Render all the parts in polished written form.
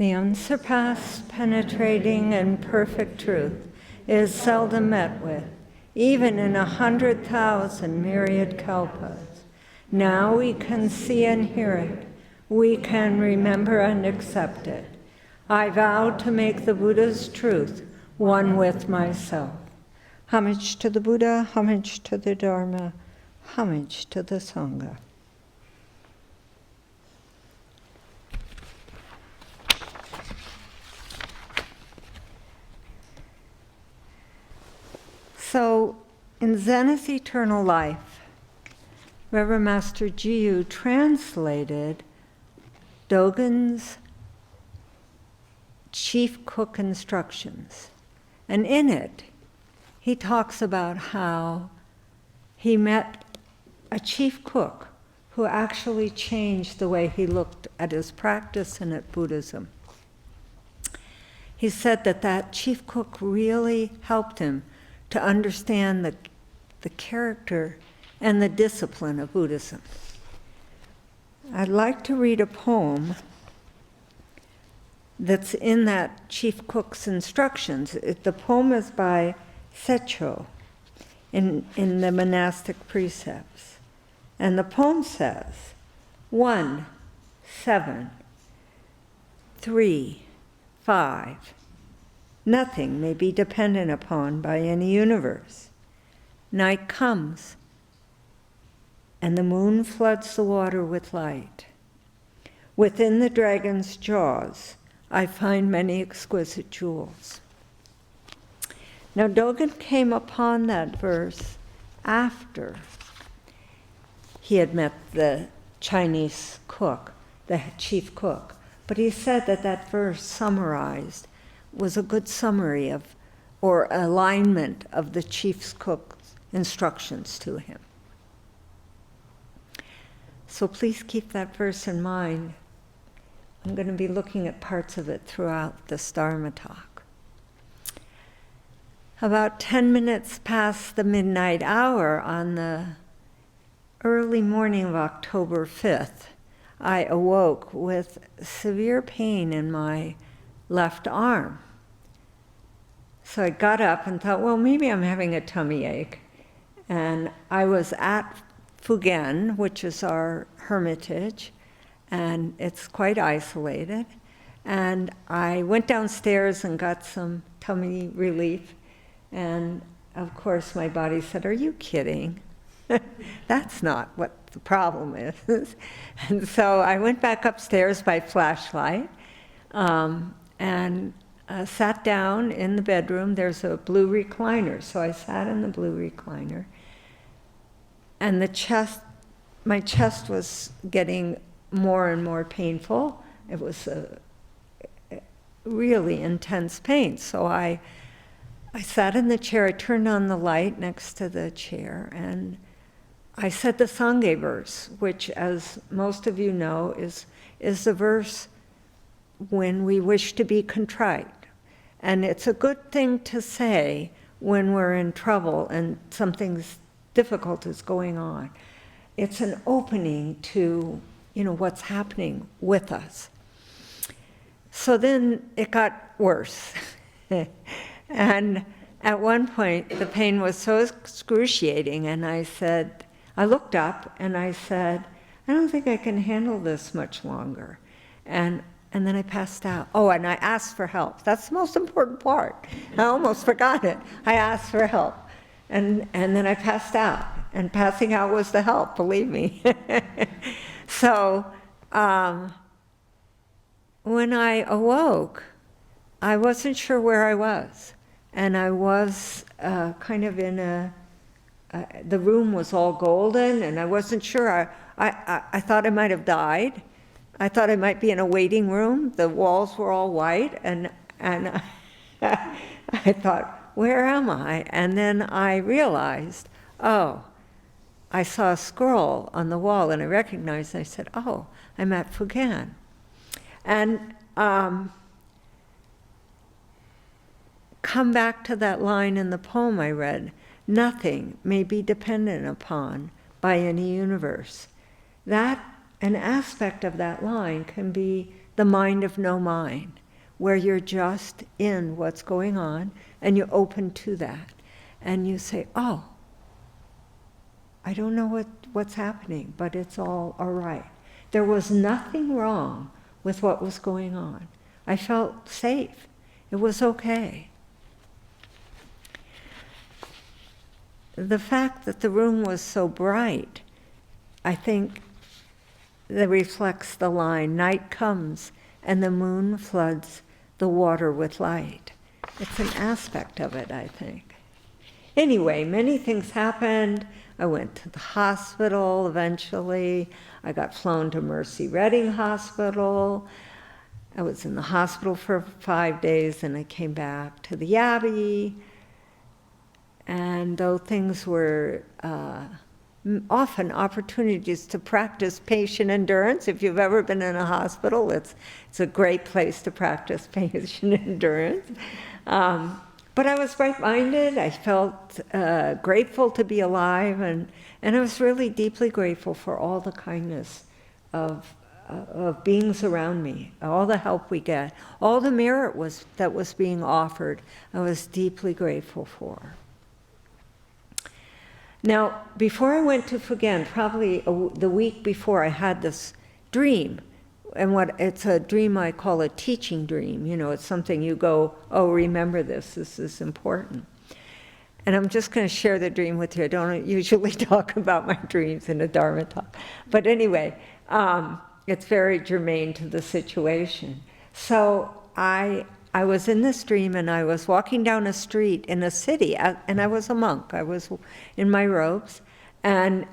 The unsurpassed, penetrating, and perfect truth is seldom met with, even in 100,000 myriad kalpas. Now we can see and hear it. We can remember and accept it. I vow to make the Buddha's truth one with myself. Homage to the Buddha, homage to the Dharma, homage to the Sangha. So, in Zen's Eternal Life, Reverend Master Jiyu translated Dogen's chief cook instructions. And in it, he talks about how he met a chief cook who actually changed the way he looked at his practice and at Buddhism. He said that that chief cook really helped him to understand the character and the discipline of Buddhism. I'd like to read a poem that's in that chief cook's instructions. The poem is by Secho in the monastic precepts. And the poem says, 1, 7, 3, 5. Nothing may be dependent upon by any universe. Night comes, and the moon floods the water with light. Within the dragon's jaws, I find many exquisite jewels. Now, Dogen came upon that verse after he had met the Chinese cook, the chief cook. But he said that that verse summarized was a good summary of, or alignment of the chief cook's instructions to him. So please keep that verse in mind. I'm going to be looking at parts of it throughout this Dharma talk. About 10 minutes past the midnight hour on the early morning of October 5th, I awoke with severe pain in my left arm. So I got up and thought, well, maybe I'm having a tummy ache. And I was at Fugen, which is our hermitage, and it's quite isolated. And I went downstairs and got some tummy relief. And of course, my body said, are you kidding? That's not what the problem is. And so I went back upstairs by flashlight and sat down in the bedroom. There's a blue recliner, so I sat in the blue recliner. And my chest was getting more and more painful. It was a really intense pain. So I sat in the chair, I turned on the light next to the chair, and I said the Sangye verse, which, as most of you know, is the verse when we wish to be contrite. And it's a good thing to say when we're in trouble and something difficult is going on. It's an opening to, what's happening with us. So then it got worse. And at one point, the pain was so excruciating, and I looked up and I said, I don't think I can handle this much longer. And then I passed out. Oh, and I asked for help. That's the most important part. I almost forgot it. I asked for help. And then I passed out. And passing out was the help, believe me. So when I awoke, I wasn't sure where I was. And I was kind of in the room was all golden, and I wasn't sure. I thought I might have died. I thought I might be in a waiting room. The walls were all white, and I thought, where am I? And then I realized, oh, I saw a scroll on the wall, and I recognized, and I said, oh, I'm at Fugen. And come back to that line in the poem I read, nothing may be dependent upon by any universe. That, an aspect of that line can be the the mind of no mind, where you're just in what's going on and you're open to that. And you say, oh, I don't know what's happening, but it's all right. There was nothing wrong with what was going on. I felt safe. It was okay. The fact that the room was so bright, I think, that reflects the line, night comes and the moon floods the water with light. It's an aspect of it, I think. Anyway, many things happened. I went to the hospital eventually. I got flown to Mercy Reading Hospital. I was in the hospital for 5 days, and I came back to the Abbey. And though things were often opportunities to practice patient endurance, if you've ever been in a hospital, it's a great place to practice patient endurance. But I was right-minded. I felt grateful to be alive, and I was really deeply grateful for all the kindness of beings around me, all the help we get, all the merit that was being offered. I was deeply grateful for. Now, before I went to Fujian, probably the week before, I had this dream. And it's a dream I call a teaching dream. You know, it's something you go, oh, remember this is important. And I'm just going to share the dream with you. I don't usually talk about my dreams in a Dharma talk. But anyway, it's very germane to the situation. So I was in this dream, and I was walking down a street in a city, and I was a monk. I was in my robes, and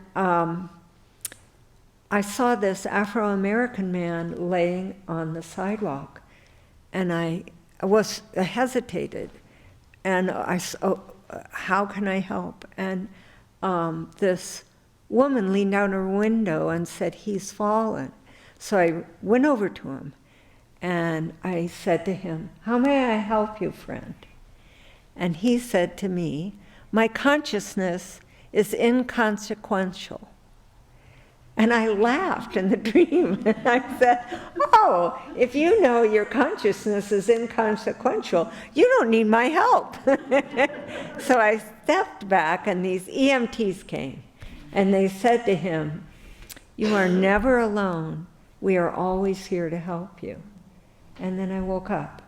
I saw this Afro-American man laying on the sidewalk, and I hesitated, and how can I help? And this woman leaned out her window and said, he's fallen. So I went over to him, and I said to him, how may I help you, friend? And he said to me, my consciousness is inconsequential. And I laughed in the dream, and I said, oh, if you know your consciousness is inconsequential, you don't need my help. So I stepped back, and these EMTs came, and they said to him, you are never alone. We are always here to help you. And then I woke up.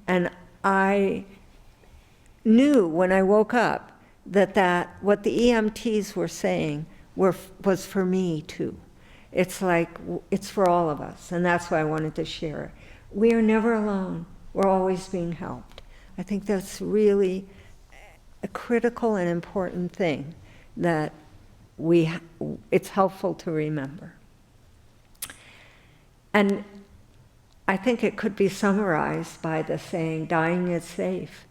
And I knew when I woke up that what the EMTs were saying was for me too. It's like, it's for all of us, and that's why I wanted to share it. We are never alone. We're always being helped. I think that's really a critical and important thing that it's helpful to remember. And I think it could be summarized by the saying, dying is safe.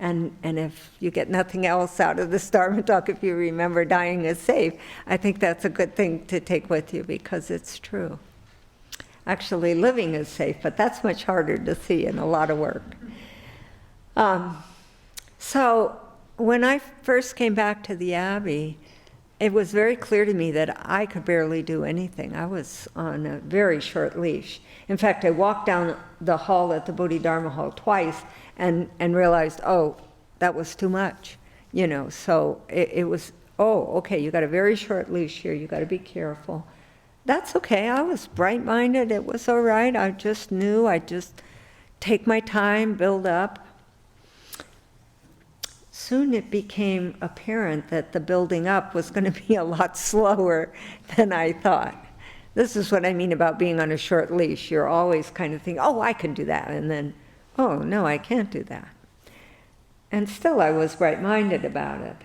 And if you get nothing else out of this Dharma talk, if you remember dying is safe, I think that's a good thing to take with you, because it's true. Actually, living is safe, but that's much harder to see in a lot of work. So when I first came back to the Abbey, it was very clear to me that I could barely do anything. I was on a very short leash. In fact, I walked down the hall at the Bodhidharma Hall twice and realized, oh, that was too much, you know. So it was, oh, okay, you got a very short leash here, you got to be careful. That's okay, I was bright-minded, it was all right. I just knew I'd just take my time, build up. Soon it became apparent that the building up was going to be a lot slower than I thought. This is what I mean about being on a short leash. You're always kind of thinking, oh, I can do that, and then, oh, no, I can't do that. And still I was bright-minded about it.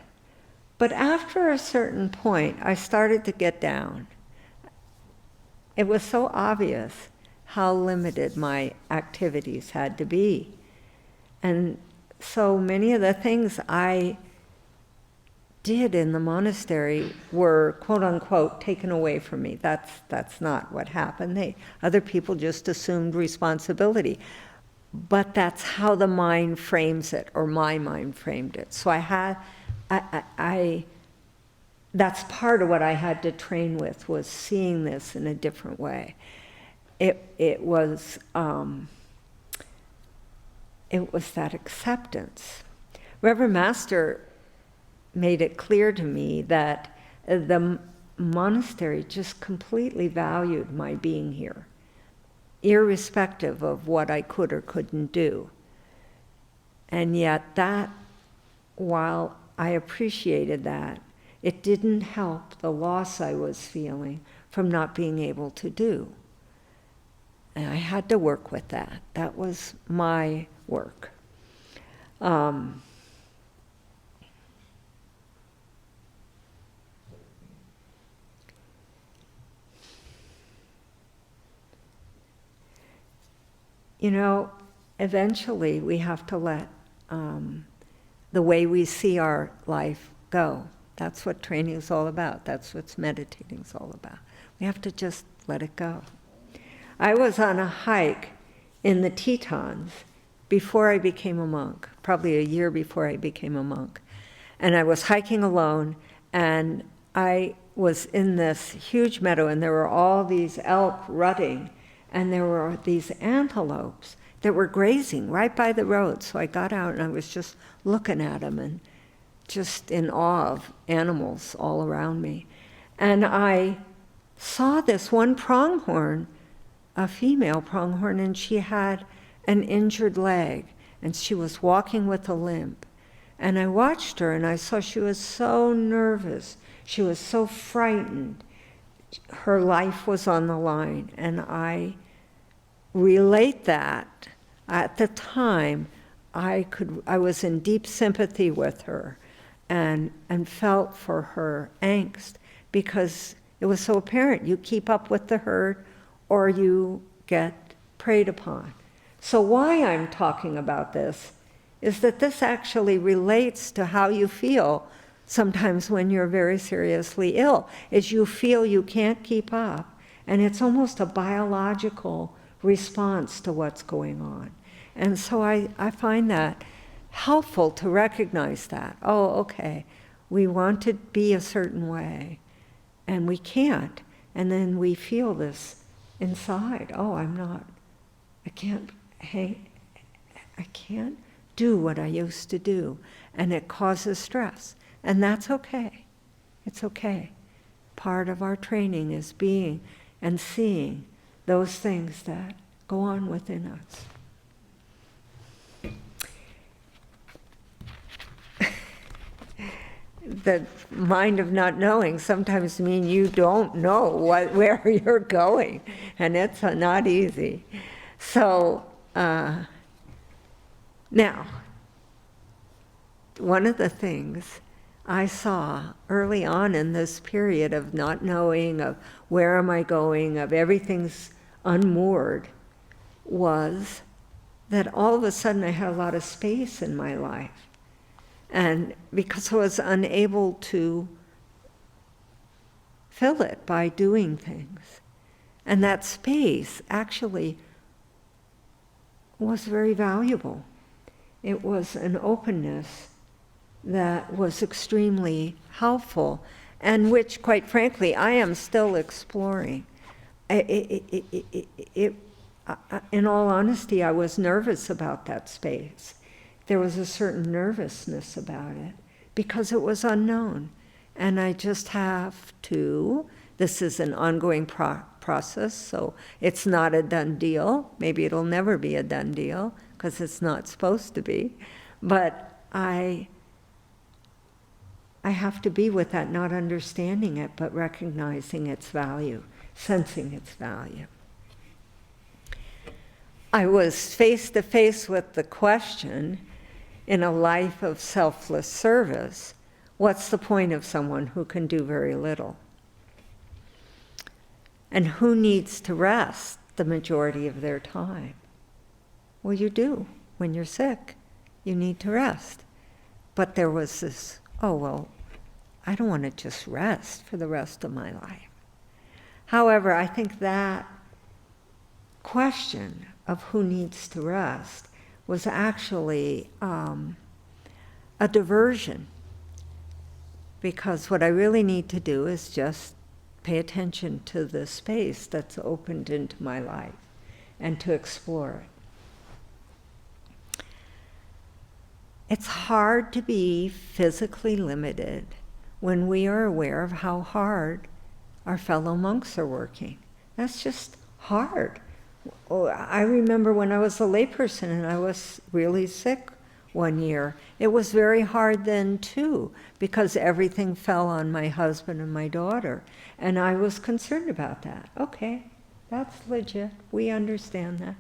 But after a certain point, I started to get down. It was so obvious how limited my activities had to be. And so many of the things I did in the monastery were, quote unquote, taken away from me. That's not what happened. Other people just assumed responsibility. But that's how the mind frames it, or my mind framed it. So that's part of what I had to train with, was seeing this in a different way. it was that acceptance. Reverend Master made it clear to me that the monastery just completely valued my being here, irrespective of what I could or couldn't do. And yet that, while I appreciated that, it didn't help the loss I was feeling from not being able to do. And I had to work with that. That was my work. You know, eventually we have to let the way we see our life go. That's what training is all about. That's what meditating is all about. We have to just let it go. I was on a hike in the Tetons before I became a monk, probably a year before I became a monk. And I was hiking alone, and I was in this huge meadow, and there were all these elk rutting, and there were these antelopes that were grazing right by the road. So I got out and I was just looking at them and just in awe of animals all around me. And I saw this one pronghorn, a female pronghorn, and she had an injured leg, and she was walking with a limp. And I watched her, and I saw she was so nervous. She was so frightened. Her life was on the line, and I relate that. At the time, I was in deep sympathy with her and felt for her angst, because it was so apparent. You keep up with the herd or you get preyed upon. So why I'm talking about this is that this actually relates to how you feel sometimes when you're very seriously ill, is you feel you can't keep up, and it's almost a biological response to what's going on. And so I find that helpful to recognize that. Oh, okay, we want to be a certain way, and we can't. And then we feel this inside. Oh, I can't do what I used to do. And it causes stress. And that's okay. It's okay. Part of our training is being and seeing those things that go on within us. The mind of not knowing sometimes means you don't know where you're going, and it's not easy. So now, one of the things I saw early on in this period of not knowing, of where am I going, of everything's unmoored, was that all of a sudden I had a lot of space in my life. And because I was unable to fill it by doing things. And that space actually was very valuable. It was an openness that was extremely helpful, and which, quite frankly, I am still exploring. In all honesty, I was nervous about that space. There was a certain nervousness about it because it was unknown. And I just have to, this is an ongoing process, so it's not a done deal. Maybe it'll never be a done deal because it's not supposed to be. But I have to be with that, not understanding it, but recognizing its value, sensing its value. I was face to face with the question, in a life of selfless service, what's the point of someone who can do very little? And who needs to rest the majority of their time? Well, you do. When you're sick, you need to rest. But there was this, oh, well, I don't want to just rest for the rest of my life. However, I think that question of who needs to rest was actually a diversion, because what I really need to do is just pay attention to the space that's opened into my life and to explore it. It's hard to be physically limited when we are aware of how hard our fellow monks are working. That's just hard. I remember when I was a layperson and I was really sick one year. It was very hard then too, because everything fell on my husband and my daughter. And I was concerned about that. Okay, that's legit. We understand that.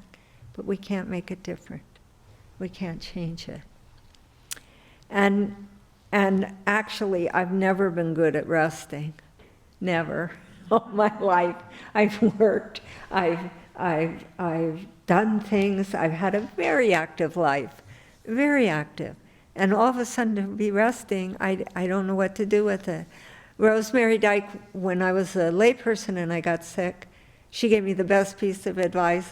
But we can't make it different. We can't change it. And actually, I've never been good at resting. Never. All my life, I've worked. I've done things. I've had a very active life, very active. And all of a sudden, to be resting, I don't know what to do with it. Rosemary Dyke, when I was a layperson and I got sick, she gave me the best piece of advice.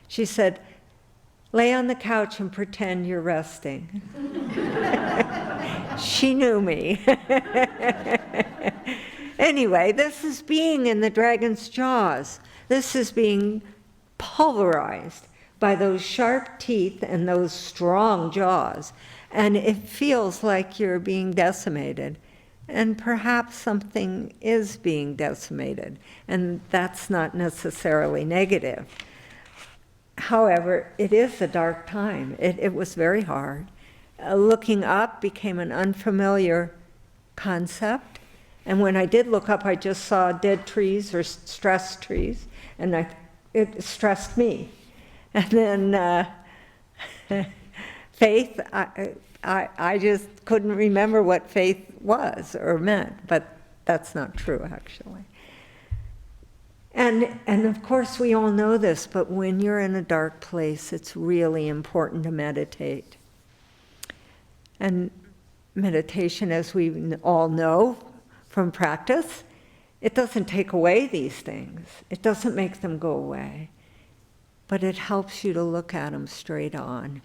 She said, lay on the couch and pretend you're resting. She knew me. Anyway, this is being in the dragon's jaws. This is being pulverized by those sharp teeth and those strong jaws. And it feels like you're being decimated. And perhaps something is being decimated. And that's not necessarily negative. However, it is a dark time. It was very hard. Looking up became an unfamiliar concept. And when I did look up, I just saw dead trees or stressed trees, and it stressed me. And then faith, I just couldn't remember what faith was or meant, but that's not true, actually. And of course, we all know this, but when you're in a dark place, it's really important to meditate. And meditation, as we all know from practice, it doesn't take away these things. It doesn't make them go away. But it helps you to look at them straight on.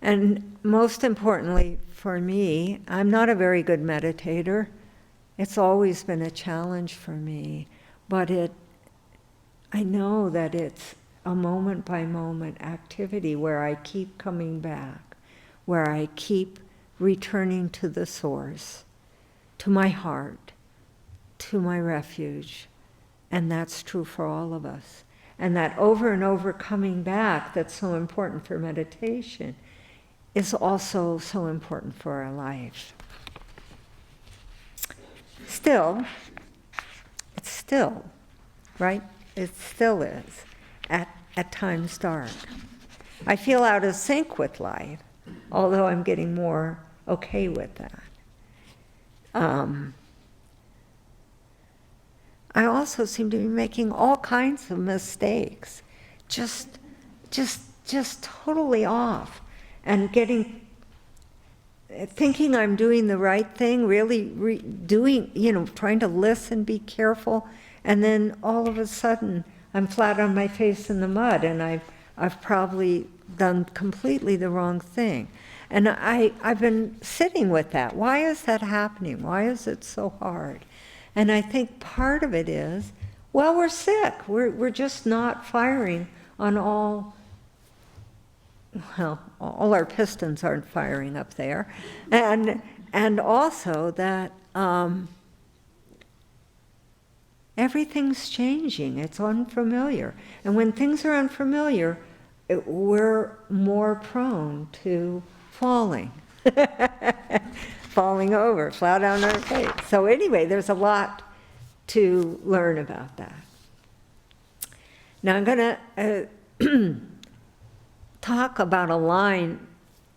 And most importantly for me, I'm not a very good meditator. It's always been a challenge for me. But I know that it's a moment by moment activity where I keep coming back, where I keep returning to the source, to my heart, to my refuge. And that's true for all of us. And that over and over coming back that's so important for meditation is also so important for our life. Still, it's still, right? It still is, at times dark. I feel out of sync with life, although I'm getting more okay with that. I also seem to be making all kinds of mistakes, just totally off, and thinking I'm doing the right thing, really doing, trying to listen, be careful, and then all of a sudden I'm flat on my face in the mud, and I've probably done completely the wrong thing. And I've been sitting with that. Why is that happening? Why is it so hard? And I think part of it is, well, we're sick. We're just not firing on all our pistons aren't firing up there. And also that everything's changing. It's unfamiliar. And when things are unfamiliar, we're more prone to falling. Falling over, flat on our face. So anyway, there's a lot to learn about that. Now I'm going to talk about a line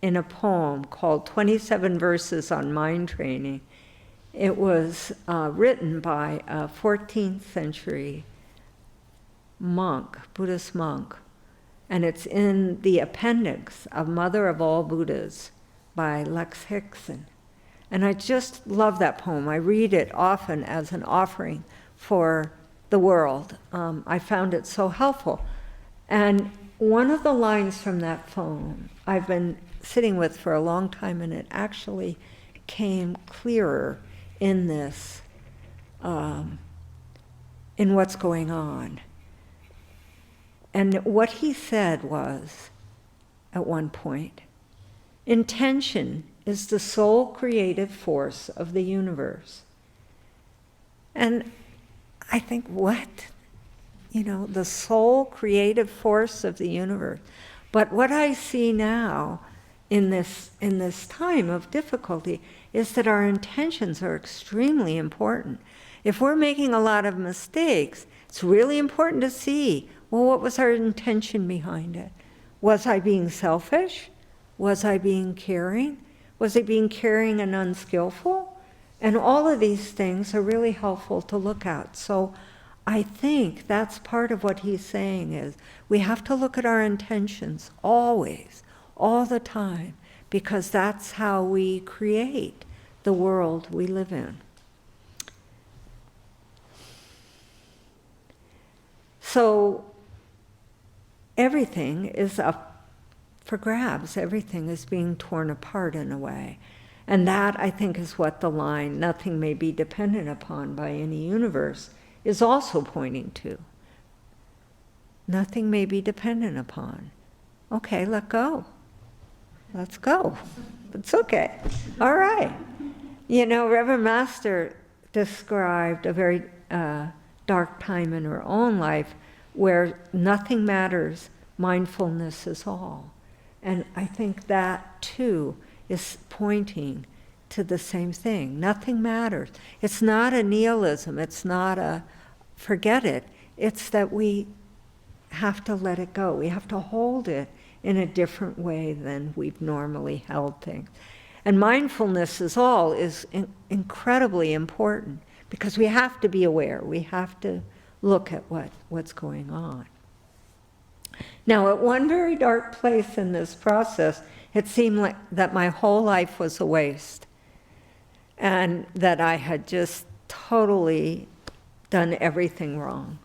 in a poem called 27 Verses on Mind Training. It was written by a 14th century monk, Buddhist monk, and it's in the appendix of Mother of All Buddhas by Lex Hickson. And I just love that poem. I read it often as an offering for the world. I found it so helpful. And one of the lines from that poem I've been sitting with for a long time, and it actually came clearer in this in what's going on. And what he said was, at one point, intention is the sole creative force of the universe. And I think, what? The sole creative force of the universe. But what I see now in this time of difficulty is that our intentions are extremely important. If we're making a lot of mistakes, it's really important to see, well, what was our intention behind it? Was I being selfish? Was I being caring? Was I being caring and unskillful? And all of these things are really helpful to look at. So I think that's part of what he's saying is we have to look at our intentions always, all the time, because that's how we create the world we live in. So everything is up for grabs. Everything is being torn apart in a way. And that, I think, is what the line, nothing may be dependent upon by any universe, is also pointing to. Nothing may be dependent upon. Okay, let go. Let's go. It's okay. All right. Reverend Master described a very dark time in her own life where nothing matters, mindfulness is all. And I think that, too, is pointing to the same thing. Nothing matters. It's not a nihilism. It's not a forget it. It's that we have to let it go. We have to hold it in a different way than we've normally held things. And mindfulness is incredibly important because we have to be aware. We have to look at what's going on. Now, at one very dark place in this process, it seemed like that my whole life was a waste and that I had just totally done everything wrong.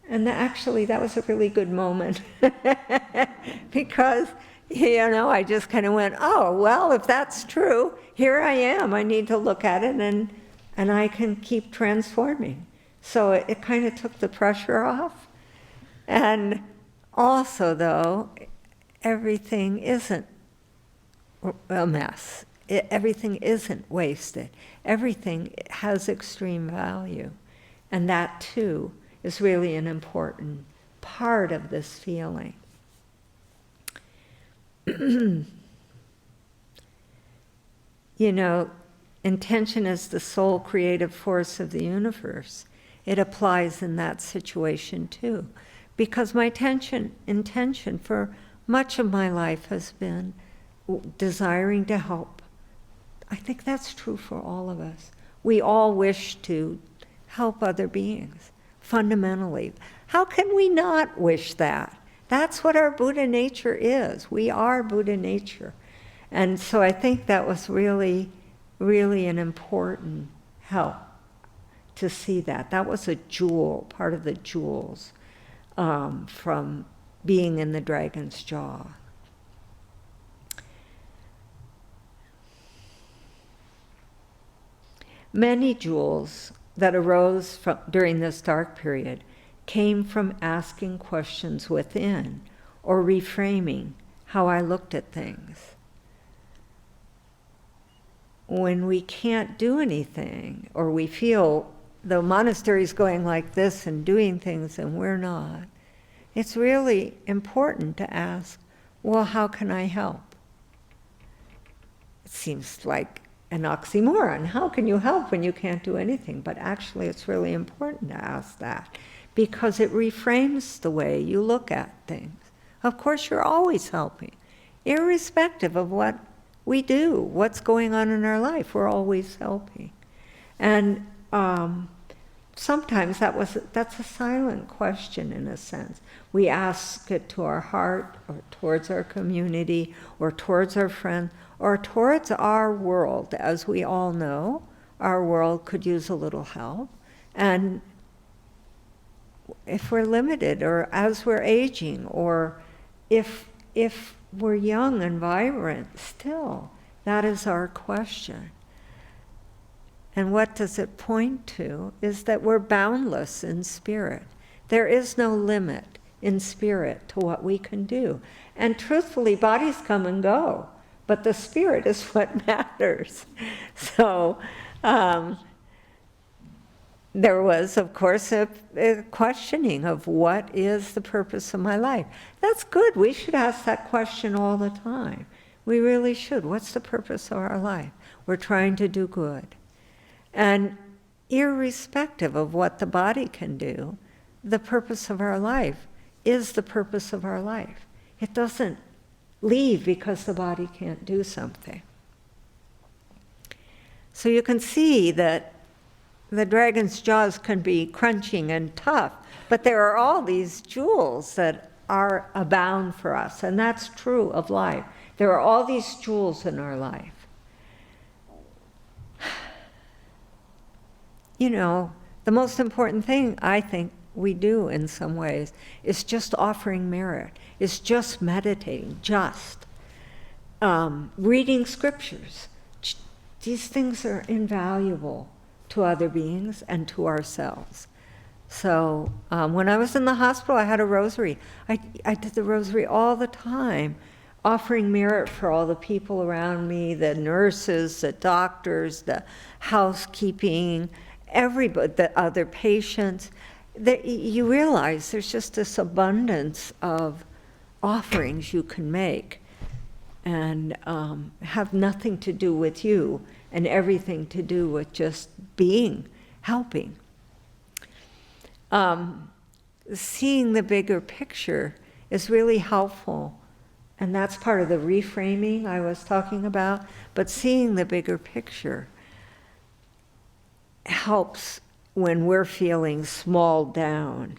And actually, that was a really good moment because, I just kind of went, oh, well, if that's true, here I am. I need to look at it and I can keep transforming. So it kind of took the pressure off. And also, though, everything isn't a mess. Everything isn't wasted. Everything has extreme value. And that, too, is really an important part of this feeling. Intention is the sole creative force of the universe. It applies in that situation, too. Because my intention for much of my life has been desiring to help. I think that's true for all of us. We all wish to help other beings, fundamentally. How can we not wish that? That's what our Buddha nature is. We are Buddha nature. And so I think that was really, really an important help to see that. That was a jewel, part of the jewels from being in the dragon's jaw. Many jewels that arose during this dark period came from asking questions within or reframing how I looked at things. When we can't do anything, or we feel the monastery is going like this and doing things and we're not, it's really important to ask, well, how can I help? It seems like an oxymoron. How can you help when you can't do anything? But actually, it's really important to ask that because it reframes the way you look at things. Of course, you're always helping, irrespective of what we do, what's going on in our life, we're always helping. And sometimes that's a silent question in a sense. We ask it to our heart or towards our community or towards our friends or towards our world. As we all know, our world could use a little help. And if we're limited or as we're aging or if we're young and vibrant still, that is our question. And what does it point to is that we're boundless in spirit. There is no limit in spirit to what we can do. And truthfully, bodies come and go, but the spirit is what matters. So there was, of course, a questioning of what is the purpose of my life. That's good. We should ask that question all the time. We really should. What's the purpose of our life? We're trying to do good. And irrespective of what the body can do, the purpose of our life is the purpose of our life. It doesn't leave because the body can't do something. So you can see that the dragon's jaws can be crunching and tough, but there are all these jewels that are abound for us, and that's true of life. There are all these jewels in our life. You know, the most important thing I think we do in some ways is just offering merit, is just meditating, just reading scriptures. These things are invaluable to other beings and to ourselves. So when I was in the hospital, I had a rosary. I did the rosary all the time, offering merit for all the people around me, the nurses, the doctors, the housekeeping, everybody, the other patients. You realize there's just this abundance of offerings you can make and have nothing to do with you and everything to do with just being, helping. Seeing the bigger picture is really helpful, and that's part of the reframing I was talking about, but seeing the bigger picture helps when we're feeling small down.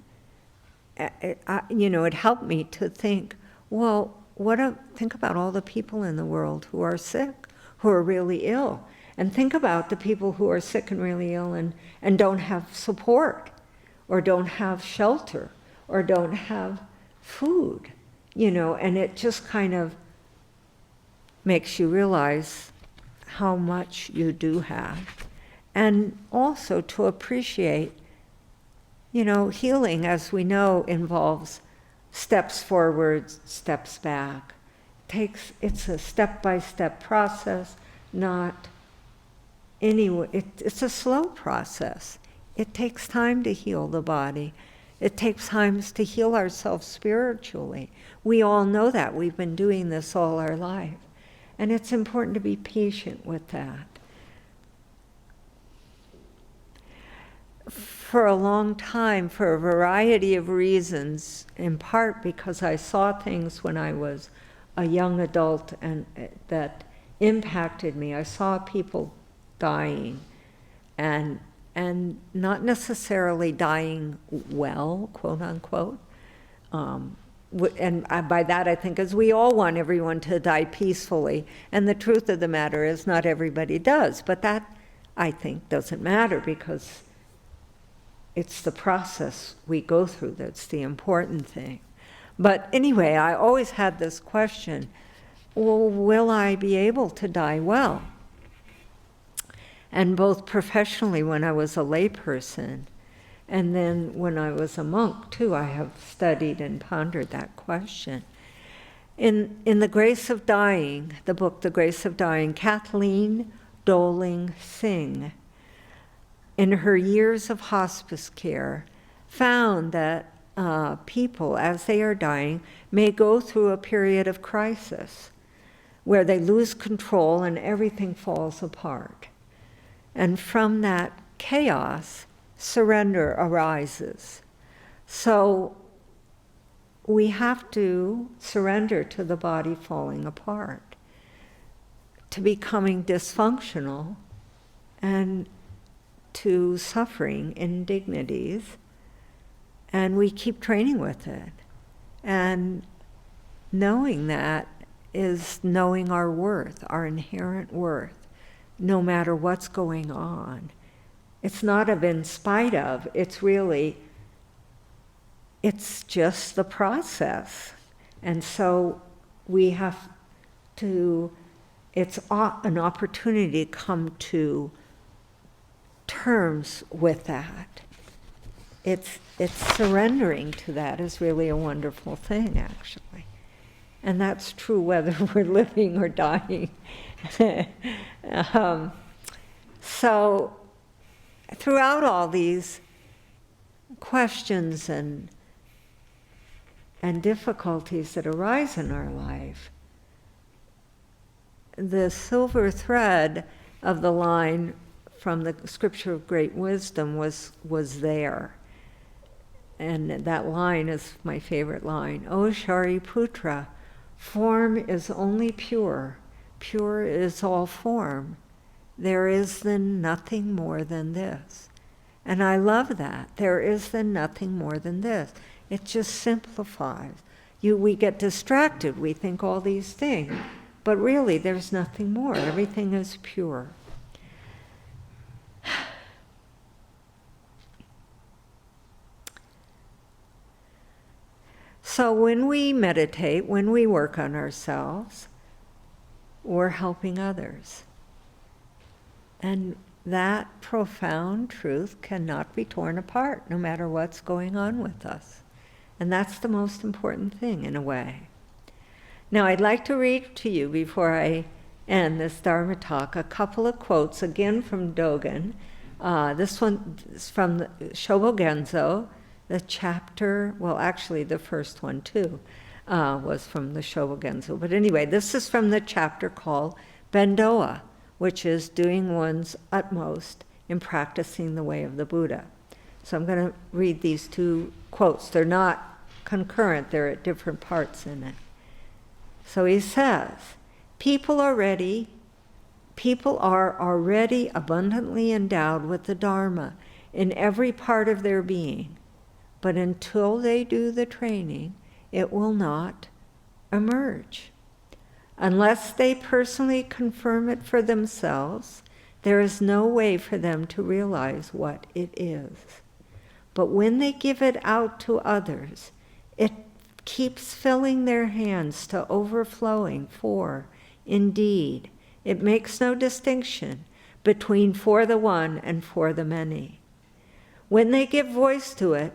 It helped me to think, well, think about all the people in the world who are sick, who are really ill, and think about the people who are sick and really ill and don't have support, or don't have shelter, or don't have food, and it just kind of makes you realize how much you do have. And also to appreciate, healing, as we know, involves steps forward, steps back. It's a step-by-step process, it's a slow process. It takes time to heal the body. It takes time to heal ourselves spiritually. We all know that. We've been doing this all our life. And it's important to be patient with that. For a long time, for a variety of reasons, in part because I saw things when I was a young adult and that impacted me. I saw people dying and not necessarily dying well, quote unquote. And by that I think is we all want everyone to die peacefully. And the truth of the matter is not everybody does. But that, I think, doesn't matter because it's the process we go through that's the important thing. But anyway, I always had this question, well, will I be able to die well? And both professionally when I was a layperson, and then when I was a monk too, I have studied and pondered that question. In The Grace of Dying, the book The Grace of Dying, Kathleen Doling Singh, in her years of hospice care, found that people, as they are dying, may go through a period of crisis where they lose control and everything falls apart. And from that chaos, surrender arises. So we have to surrender to the body falling apart, to becoming dysfunctional, and to suffering indignities, and we keep training with it. And knowing that is knowing our worth, our inherent worth, no matter what's going on. It's not of in spite of, it's just the process. And so we have to, it's an opportunity to come to terms with that. It's surrendering to that is really a wonderful thing, actually. And that's true whether we're living or dying. So throughout all these questions and difficulties that arise in our life, the silver thread of the line from the Scripture of Great Wisdom was there. And that line is my favorite line. O Shariputra, form is only pure. Pure is all form. There is then nothing more than this. And I love that. There is then nothing more than this. It just simplifies. We get distracted. We think all these things. But really, there's nothing more. Everything is pure. So when we meditate, when we work on ourselves, we're helping others. And that profound truth cannot be torn apart, no matter what's going on with us. And that's the most important thing, in a way. Now, I'd like to read to you, before I end this Dharma talk, a couple of quotes, again from Dogen. This one is from the Shobogenzo, the chapter, well, actually the first one too, was from the Shobogenzo. But anyway, this is from the chapter called Bendoa, which is doing one's utmost in practicing the way of the Buddha. So I'm going to read these two quotes. They're not concurrent, they're at different parts in it. So he says, people are already abundantly endowed with the Dharma in every part of their being. But until they do the training, it will not emerge. Unless they personally confirm it for themselves, there is no way for them to realize what it is. But when they give it out to others, it keeps filling their hands to overflowing, for, indeed, it makes no distinction between for the one and for the many. When they give voice to it,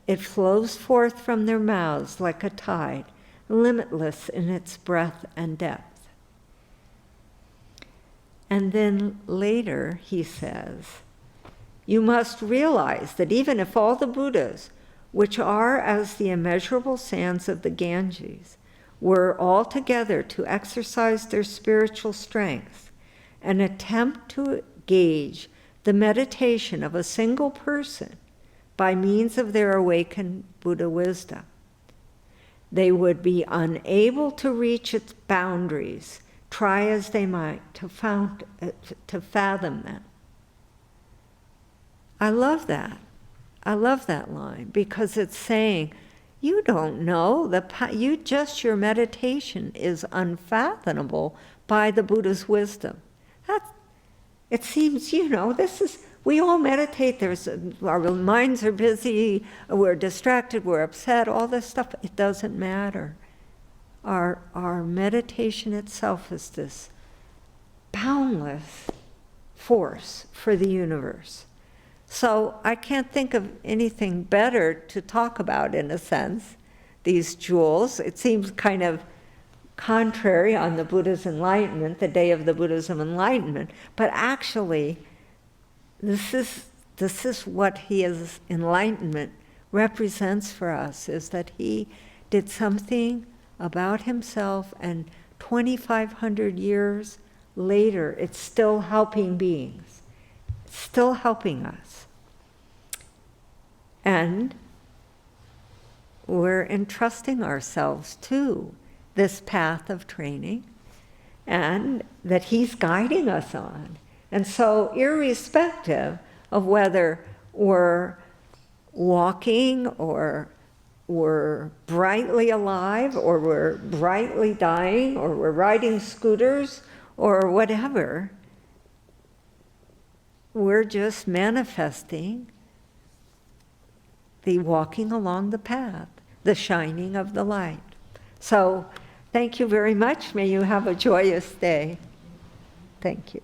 it flows forth from their mouths like a tide, limitless in its breadth and depth. And then later he says, you must realize that even if all the Buddhas, which are as the immeasurable sands of the Ganges, were all together to exercise their spiritual strength and attempt to gauge the meditation of a single person by means of their awakened Buddha wisdom, they would be unable to reach its boundaries, try as they might to fathom them. I love that. I love that line, because it's saying, you don't know, your meditation is unfathomable by the Buddha's wisdom. It seems, we all meditate, our minds are busy, we're distracted, we're upset, all this stuff, it doesn't matter. Our meditation itself is this boundless force for the universe. So I can't think of anything better to talk about, in a sense, these jewels. It seems kind of contrary on the Buddha's enlightenment, the day of the Buddha's enlightenment, but actually, this is what his enlightenment represents for us, is that he did something about himself, and 2,500 years later, it's still helping beings. It's still helping us. And we're entrusting ourselves to this path of training, and that he's guiding us on. And so, irrespective of whether we're walking, or we're brightly alive, or we're brightly dying, or we're riding scooters, or whatever, we're just manifesting the walking along the path, the shining of the light. So, thank you very much. May you have a joyous day. Thank you.